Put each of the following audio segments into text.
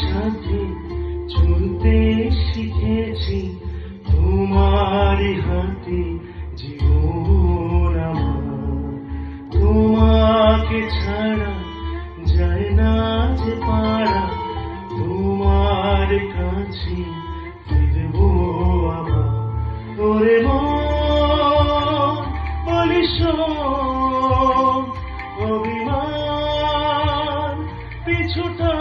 সাথে চলতে শিখেছি, তোমারই হাতে জীবন আমার। তোমাকে ছাড়া যায় না যে পারা, তোমার কাছে ফিরবো আবার। ওরে মন বলিস অভিমান পিছুটা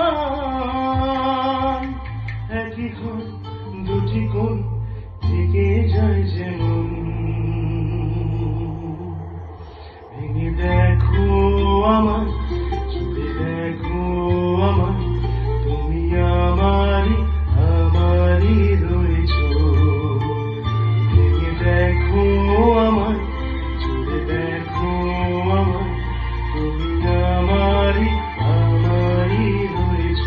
একই ঘর দুটি কোণ থেকে যায় যেমন। ভেঙে দেখো আমার, ছুঁয়ে দেখো আমার, তুমি আমারই আমারই রয়েছ। ভেঙে দেখো আমার, ছুঁয়ে দেখো আমার, তুমি আমারই আমারই রয়েছ।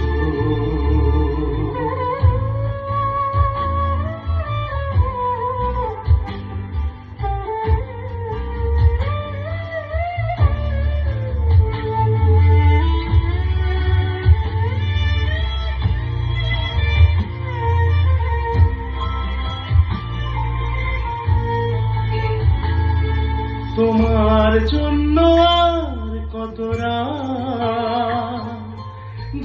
তোমার জন্য আর কত রাত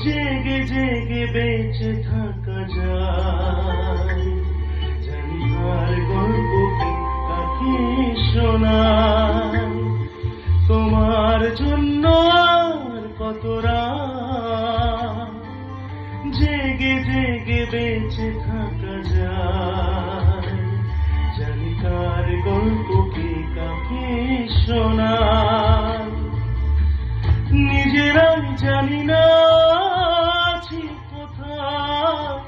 জেগে জেগে বেঁচে থাকা যায়। জানি তার গল্প কি কাকে শোনায়। তোমার জন্য আর কত রাত জেগে জেগে বেঁচে থাকা যায়। জানি তার গল্প কি কাকে শোনায়। নিজেরাই জানি না আছি কোথায়,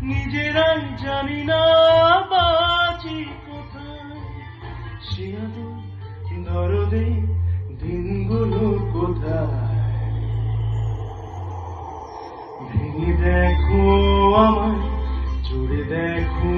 নিজেরাই জানি না বাঁচি কোথায়। সে আদর দরদে দিনগুলো কোথায়। ভেঙে দেখো আমায়, জুড়ে দেখো